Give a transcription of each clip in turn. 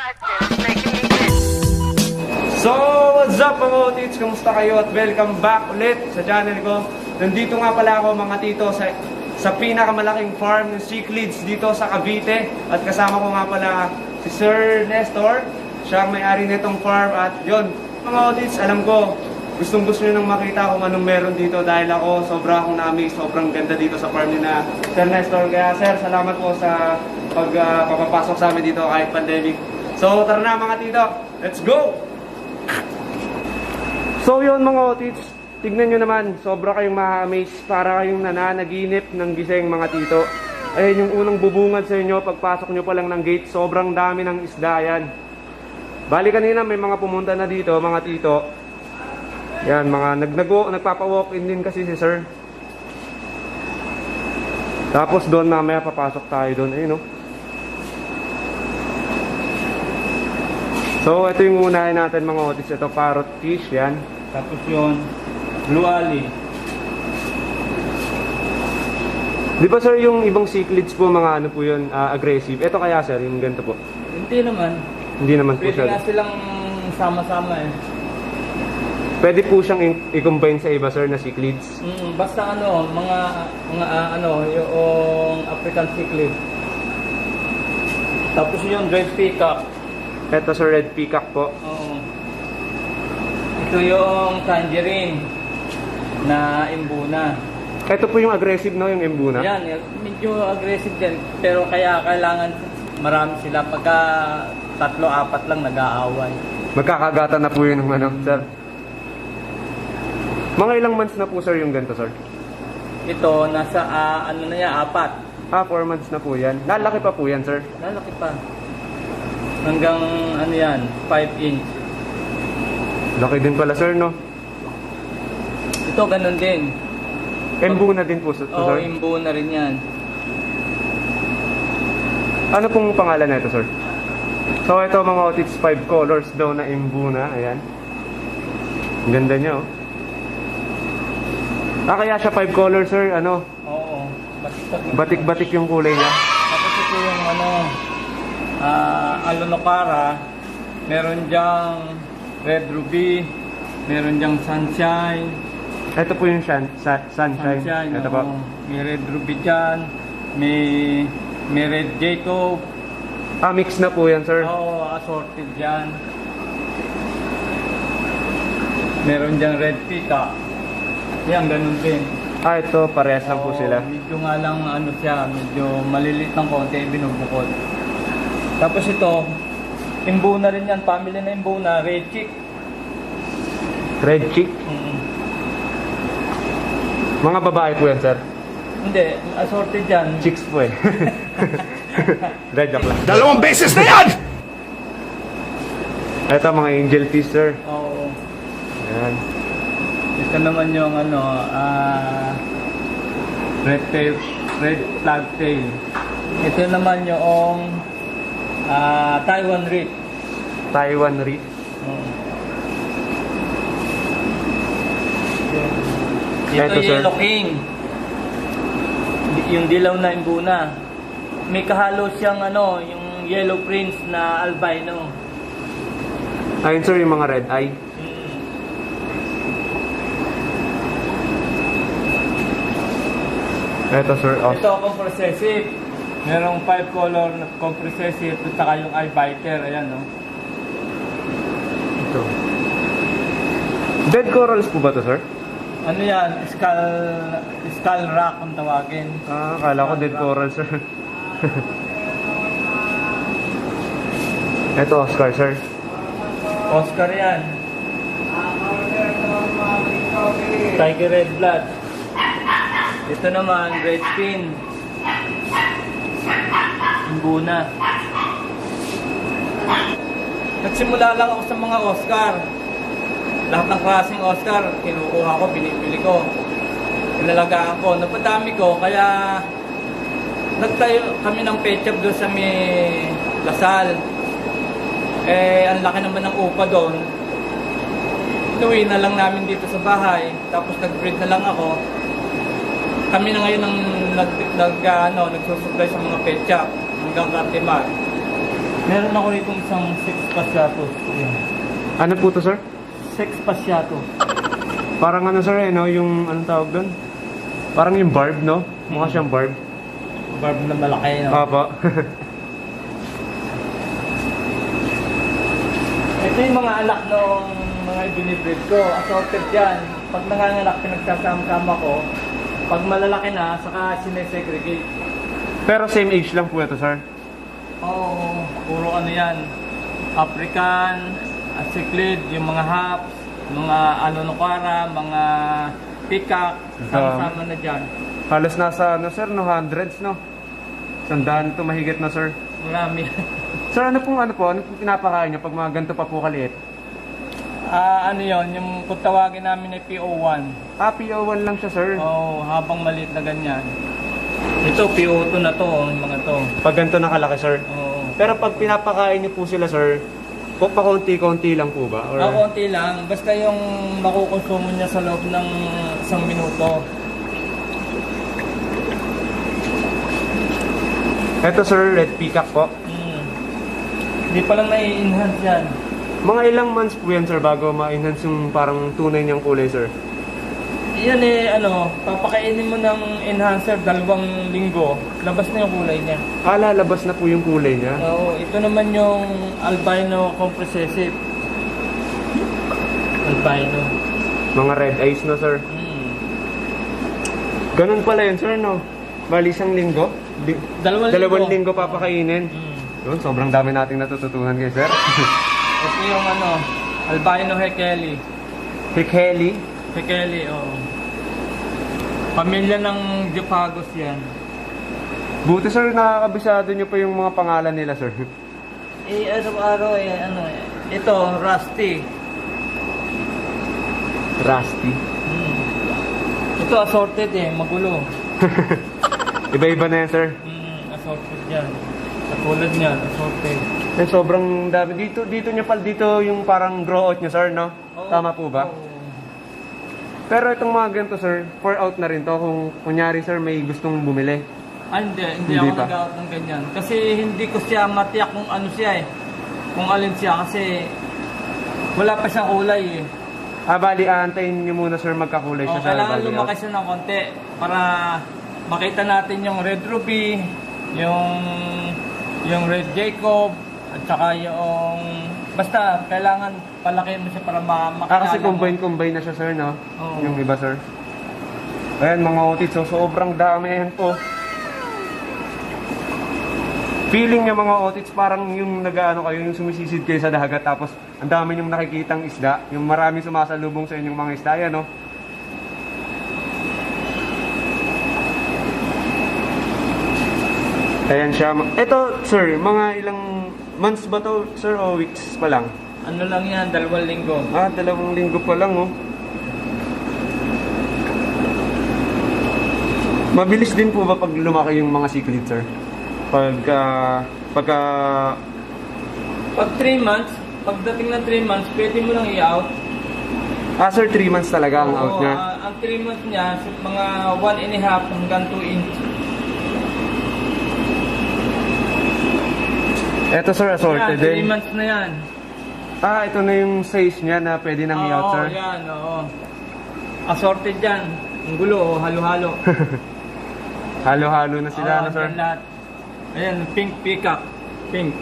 So, what's up mga otits? Kumusta kayo at welcome back ulit sa channel ko. Nandito nga pala ako mga tito sa pinakamalaking farm ng cichlids dito sa Cavite. At kasama ko nga pala si Sir Nestor. Siya ang may-ari nitong farm. At yun, mga otits, alam ko, gustong-gusto nyo nang makita kung anong meron dito dahil ako sobra akong na-amaze, sobrang ganda dito sa farm ni na Sir Nestor. Kaya sir, salamat po sa pagpapasok sa amin dito kahit pandemic. So tara na mga tito, let's go! So yun mga otits, tignan nyo naman, sobra kayong ma-amaze, para kayong nananaginip ng gising mga tito. Ayun yung unang bubungad sa inyo, pagpasok nyo pa lang ng gate, sobrang dami ng isda yan. Bali kanina may mga pumunta na dito mga tito. Yan, mga nagpapa-walk-in din kasi si sir. Tapos doon mamaya papasok tayo doon, ayun no. So ito yung unahin natin mga otis, ito parrot fish yan. Tapos yun, blue ali. Di ba sir yung ibang cichlids po mga ano po yun, aggressive? Ito kaya sir, yung ganito po? Hindi naman. Hindi naman po Pwede sir. nga silang sama-sama eh. Pwede po siyang i-combine sa iba sir na cichlids? Basta ano, mga ano, yung African cichlid. Tapos yung red peacock. Ito sir, red peacock po. Oo. Ito yung tangerine na imbuna. Ito po yung aggressive no, yung embuna? Yan, medyo aggressive din. Pero kaya kailangan marami sila. Pagka 3-4 lang nag-aaway. Magkakagatan na po yun ng ano, sir. Mga ilang months na po sir yung ganito sir? Ito, nasa ano na yan, 4. 4 months na po yan. Lalaki pa po yan sir? Lalaki pa. Hanggang ano yan, 5 inch. Laki din pala sir no? Ito ganun din. Embuna din po sir? Oo, imbo na rin yan. Ano pong pangalan na ito sir? So ito mga otits, 5 colors daw na embuna. Ayan. Ang ganda niya oh. Kaya siya 5 colors sir, ano? Oo. Batik-batik yung kulay niya. Tapos ito yung ano, Alonokara. Meron diyang red ruby. Meron diyang sunshine. Ito po yung sunshine. Ito po. May red ruby dyan. May red Jacob. Mix na po yan sir. Oo, assorted dyan. Meron diyang red peacock. Yan, ganun din. Ito, parehas lang po sila. Medyo nga lang ano siya, medyo malilit ng konti, binubukod. Tapos ito, imbuna rin yan, family na imbuna, red chick. Red chick? Mga babae po yan sir? Hindi, assorted dyan. Chicks po eh. Red ako. 2 beses na yan! Ito mga angel fish sir. Oo. Ayan. Ito naman yung ano, red flagtail. Ito naman yung Taiwan reef. Taiwan reef. Ito Ito, sir. yellow king. Yung dilaw na imbuna. May kahalo siyang ano, yung yellow prince na albino. Ayun sir, yung mga red eye. Ito sir, Ito comprehensive. Merong 5 color na comprehensive at saka yung eye biter. Ayan, no? Ito. Dead corals po ba to sir? Ano yan? Skull rock kung tawagin. Akala ko dead coral sir. Ito Oscar sir. Oscar yan. Tiger red blood. Ito naman, red fin. Imbuna. Nagsimula lang ako sa mga Oscar. Lahat ng klaseng Oscar, kinukuha ko, binibili ko. Inalagaan ko. Napadami ko, kaya nagtayo kami ng pet shop doon sa may Lasal. Ang laki naman ng upa doon. Inuwi na lang namin dito sa bahay. Tapos nag-breed na lang ako. Kami na ngayon ang nagsusupply sa mga pet shop hanggang Cartimag. Meron ako rito isang 6 pasyatos. Ayan. Ano po to, sir? 6 pasyatos. Parang ano, sir, no? Yung, anong tawag doon? Parang yung barb, no? Mukha siyang barb. Barb na malaki, no? Apa. Ito yung mga anak ng mga ibinibreed ko. Assorted yan. Pag nanganganak, pinagsasama-sama ko. Pag malalaki na, saka sinesegregate. Pero same age lang po ito, sir. Oo, puro ano yan. African, cichlid, yung mga haps, mga anonokara, mga peacock, sama-sama na dyan. Halos nasa, ano, sir, no? Hundreds, no? 100 to mahigit na, sir. Marami. Sir, ano pong pinapakain niyo pag mga ganito pa po kaliit? Ano yon, yung kung tawagin namin ay PO1. PO1 lang siya, sir. Oo, habang maliit na ganyan. Ito, PO2 na to, yung mga to. Pag ganito nakalaki, sir. Oo. Pero pag pinapakain niyo po sila, sir, pakunti-kunti lang po ba? Or... Konti lang, basta yung makukonsumo niya sa loob ng 1 minuto. Ito, sir, red peacock po. Hindi pa lang nai-enhance yan. Mga ilang months po yan, sir, bago ma-enhance yung parang tunay niyang kulay, sir? Yan papakainin mo ng enhancer 2 linggo, labas na yung kulay niya. Lalabas na po yung kulay niya. Oo, ito naman yung albino comprehensive. Albino. Mga red eyes na, sir. Ganun pala yun, sir, no? Bali, 1 linggo? 2 2 linggo papakainin. Mm. Yun, sobrang dami nating natututunan kay sir. Ito yung albino hekeli. Hikeli. Hekeli, oo. Pamilya ng Diophagus yan. Buti, sir, nakakabisado niyo pa yung mga pangalan nila, sir. Araw-araw ito, Rusty. Rusty. Ito assorted magulo. Iba-iba na yan, sir. Assorted yan. Katulad niyan, assorted. Sobrang dami. Dito niya pala, dito yung parang grow out niya, sir, no? Oo. Tama po ba? Oo. Pero itong mga ganito, sir, pour out na rin to kung kunyari, sir, may gustong bumili. Hindi Hindi ako pa? nag-out ng ganyan. Kasi hindi ko siya matiyak kung ano siya kung alin siya kasi wala pa siyang kulay Bali, aantayin niyo muna, sir, magkakulay siya sa kailangan bali lumaki out. siya ng konti para makita natin yung red ruby, yung red Jacob, at saka yung basta kailangan palakihin mo siya para makilala Kasi mo. combine na siya, sir, no? Oo. Yung iba, sir. Ayan, mga otit, so sobrang dami yan po. Feeling niya mga otits parang yung nag-ano kayo, yung sumisisid kayo sa dagat tapos ang dami niyong nakikitang isda, yung maraming sumasalubong sa inyong mga isda, yan, no? Ayan siya. Ito, sir, mga ilang months ba to, sir, o weeks pa lang? Ano lang yan, 2 linggo. 2 linggo pa lang, oh. Mabilis din po ba pag lumaki yung mga cichlid, sir? Pagka Pag 3 months, pagdating ng 3 months, pwede mo lang i-out. sir, 3 months talaga ang out niya. Ang 3 months niya, mga 1.5 hanggang 2 inch. Eto, sir, assorted Yan, 3 din. months na yan. Ito na yung size niya na pwede nang i-out, sir. Yan, oo. Assorted yan. Ang gulo, halo-halo. Halo-halo na sila, no, sir? Yan lahat. Ayan, pink peacock. Pink.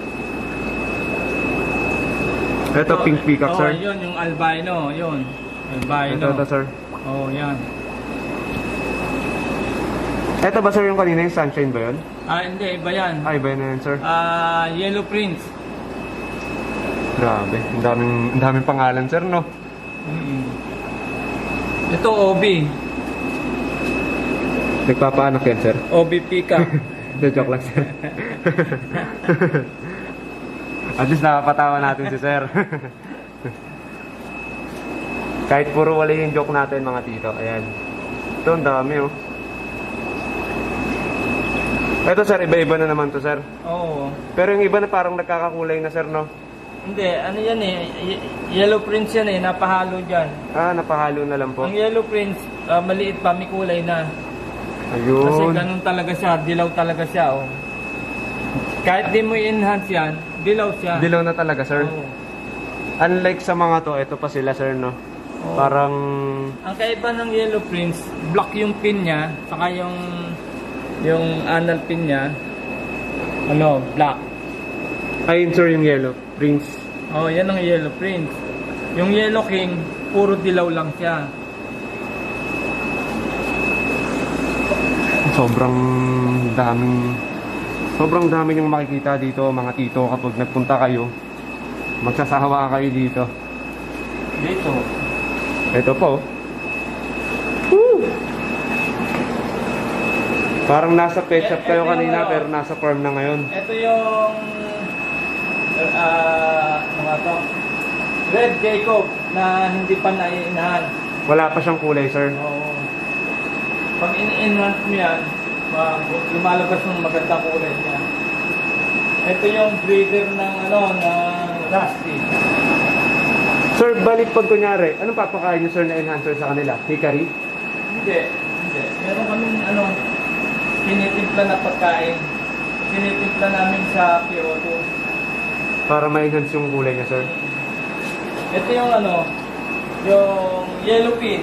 Ito, pink peacock, sir. Yun, yung albino. Yun. Albino. Ito, sir. Yan. Ito ba, sir, yung kanina yung sunshine ba yun? Hindi, iba yan. Iba na yun, sir. Yellow Prince. Grabe, ang daming pangalan, sir, no? Ito, Obi. Nagpapaanak yan, sir. Obi peacock. Joke lang, sir. At least nakapatawa natin si sir. Kahit puro wala yung joke natin, mga tito. Ayan. Ito, ang dami, oh. Ito, sir, iba-iba na naman to, sir. Oo. Pero yung iba na parang nagkakakulay na, sir, no? Hindi, ano yan Yellow Prince yan napahalo dyan. Napahalo na lang po. Ang Yellow Prince, maliit pa, may kulay na. Kasi Ayun. ganun talaga siya, dilaw talaga siya, Kahit di mo i-enhance yan, dilaw siya. Dilaw na talaga, sir. Oo. Unlike sa mga to, ito pa sila, sir, no? Oo. Parang... Ang kaiba ng Yellow Prince, black yung pin niya, saka yung anal pin niya, black. Ayun, sir, yung yellow. Prince. Oh, yan ang Yellow Prince. Yung Yellow King, puro dilaw lang siya. Sobrang dami yung makikita dito, mga tito, kapag nagpunta kayo. Magsasawa kayo dito. Dito. Ito po. Woo! Parang nasa pet shop kayo kanina, pero nasa farm na ngayon. Ito yung mga to. Red Jacob na hindi pa na-enhance. Wala pa siyang kulay, sir. Oo. Pag in-enhance mo yan, lumalabas ng magandang kulay niya. Ito yung breeder ng ng Rusty. Sir, balik pag kunyari, anong papakain niyo, sir, na enhancer sa kanila? Hickory? Hindi. Meron kaming tinitimpla na pagkain. Tinitimpla namin sa PO2. Para ma-enhance yung kulay niya, sir. Ito yung yung yellow pin.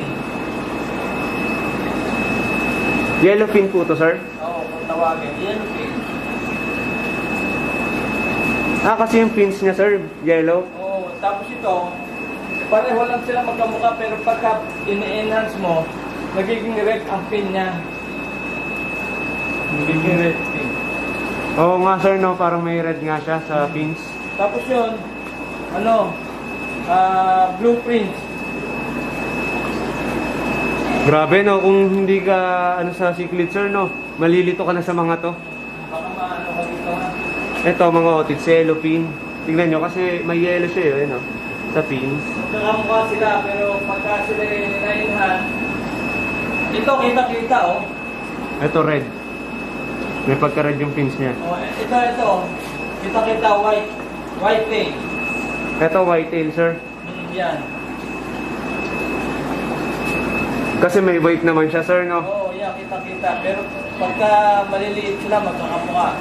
Yellow pin po to, sir? Oo, kung tawagin. Yellow pin. Kasi yung pins niya, sir, yellow. Oo, tapos ito, pareho lang sila magkamukha pero pagka ini-enhance mo, nagiging red ang pin niya. Nagiging red pin. Oo nga, sir, no? Parang may red nga siya sa pins. Tapos yun, blueprint. Grabe, no? Kung hindi ka, sa cichlid, sir, no? Malilito ka na sa mga to. Baka maano ka dito ha. Ito, mga otits, yellow pin. Tingnan nyo, kasi may yellow siya, no? Sa pins. Magkakamukha sila pero pagka sila na-enhance, ito kita-kita Ito, red. May pagka-red yung pins niya. Ito. Kita-kita white tail. Ito, white tail, sir. Yan. Kasi may white naman siya, sir, no? Oo, yan, kita-kita. Pero pagka maliliit sila, magkakamukha.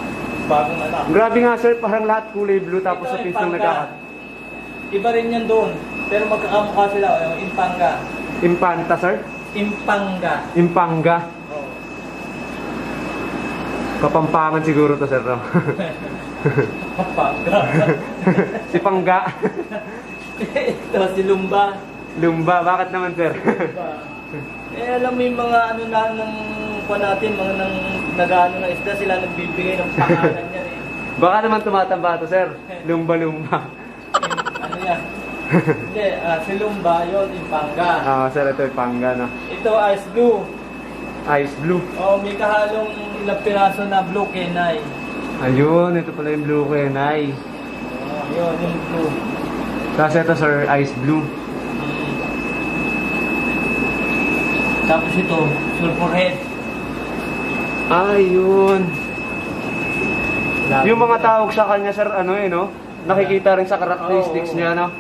Bagong anak. Grabe nga, sir. Parang lahat kulay blue tapos Ito, sa pins Impanga. ng nagkakat. Iba rin yan doon. Pero magkakamukha sila. Yung Impanga. Impanta, sir? Impanga. Impanga. Oo. Kapampangan siguro to, sir, no? Impanga. Si Pangga. Ito, si Lumba. Lumba. Bakit naman, sir? Alam mo yung mga ng natin, mga nag-ano ng isda, sila nagbibigay ng pangalan niyan eh. Baka naman tumatamba to, sir. Lumba-lumba. Yan? Hindi, si Lumba, yun, Impanga. Sir, ito yung Pangga, no? Ito, Ice Blue. Ice blue. May kahalong ilang piraso na blue kenai. Ayun, ito pala yung blue kenai. Yun, yung blue. Tapos ito, sir, ice blue. Tapos ito, sulfur head. Ayun. Yung mga tawag sa kanya, sir, no? Nakikita rin sa characteristics niya, no?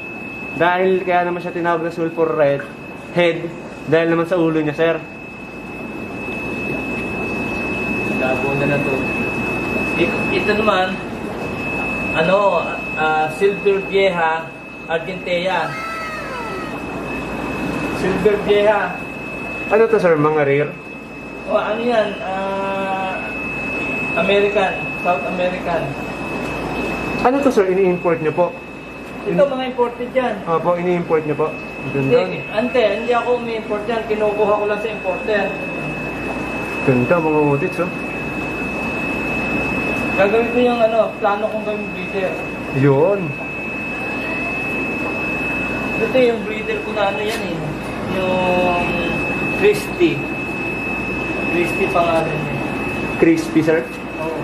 Dahil kaya naman siya tinawag na sulfur head, dahil naman sa ulo niya, sir. Labo na to. Ito naman, Silver Vieja, Argentea. Silver Vieja. Ano to, sir? Mga rare? Ano yan? American, South American. Ano to, sir? Ini-import niyo po? Ito mga imported yan. Opo, ini-import niyo po. Ganda. Hindi ako umi-import yan. Kinukuha ko lang sa importer. Ganda, mga utits, oh. Gagawin ko yung plano kong gawing breeder. Yun. Ito yung breeder ko na yan eh. Yung Christy. Christy pangalan niya. Crispy, sir. Oo.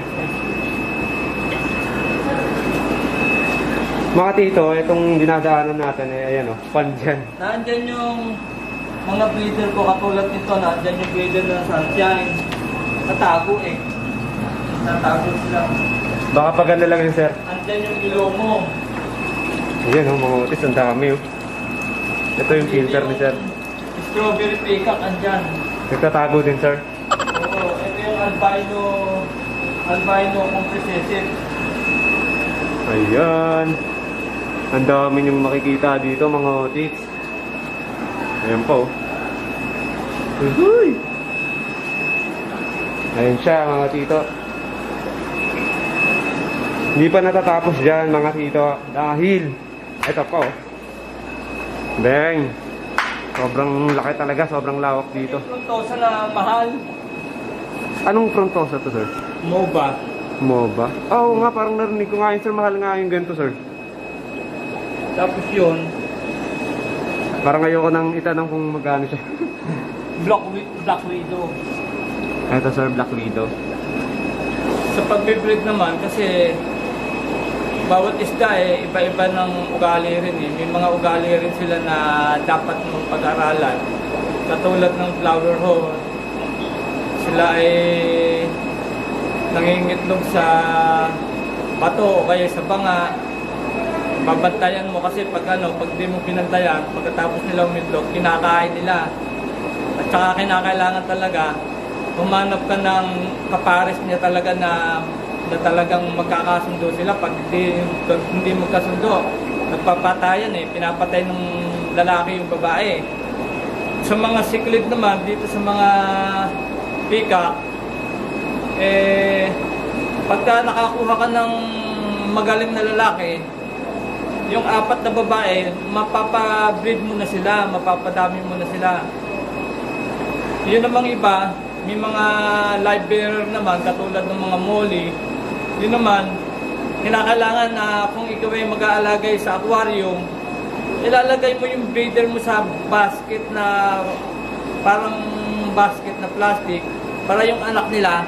Mga tito, itong dinadaanan natin, ayan, fun dyan. Nandyan yung mga breeder ko katulad nito. Nandyan yung breeder ng Sunshine. Natago eh. Natago sila. Baka paganda lang yun, sir. Nandyan yung Ilomo. Ayan, mga utits, ang dami, oh. Ito yung filter ni sir. Strawberry peacock andyan. Nagtatago din, sir. Oo, ito yung albino kong recessive. Ayan. Ang dami niyong makikita dito mga otits. Ayan po. Uhuy! Ayan siya mga tito. Hindi pa natatapos dyan mga tito. Dahil, ito po. Bang! Sobrang laki talaga, sobrang lawak dito. Frontosa na mahal. Anong frontosa to, sir? MOBA. MOBA? Oo nga, parang narinig ko nga yun, sir. Mahal nga yung ganito, sir. Tapos yun, Parang ayoko nang itanong kung magkano siya. Black Widow. Ito, sir, Black Widow. Sa pagbe-breed naman, kasi bawat isda iba-iba ng ugali rin eh. May mga ugali rin sila na dapat mong pag-aralan. Katulad ng flower horn, sila ay nangingitlog sa bato o kaya sa banga. Babantayan mo kasi pag di mo pinantayan, pagkatapos nila umitlog, kinakain nila. At saka kinakailangan talaga, humanap ka ng kapares niya talaga na talagang magkakasundo sila. Pag hindi magkasundo, nagpapatayan pinapatay ng lalaki yung babae. Sa mga cichlid naman, dito sa mga peacock, pagka nakakuha ka ng magaling na lalaki, yung 4 na babae, mapapabreed mo na sila, mapapadami mo na sila. Yun namang iba, may mga live bearer naman, katulad ng mga molly, yun naman, kinakailangan na kung ikaw ay mag-aalagay sa aquarium, ilalagay mo yung breeder mo sa basket na, parang basket na plastic, para yung anak nila,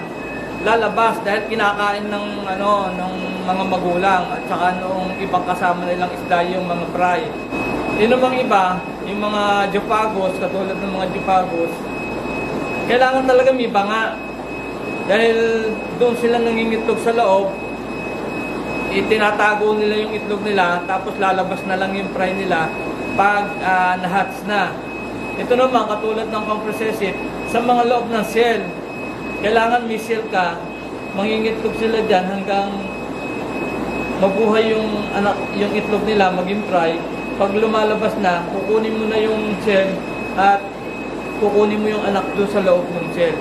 lalabas dahil kinakain ng ng mga magulang at saka noong ibang kasama nilang isda yung mga fry. Yun namang iba, yung mga Jopagos, katulad ng mga Jopagos, kailangan talaga may banga dahil doon sila nangingitlog sa loob, itinatago nila yung itlog nila tapos lalabas na lang yung fry nila pag na-hatch na. Ito naman katulad ng comprehensive sa mga loob ng shell. Kailangan may seal ka, mangingitlog sila dyan hanggang mabuhay yung itlog nila, maging fry. Pag lumalabas na, kukunin mo na yung shell at kukunin mo yung anak doon sa loob ng shell.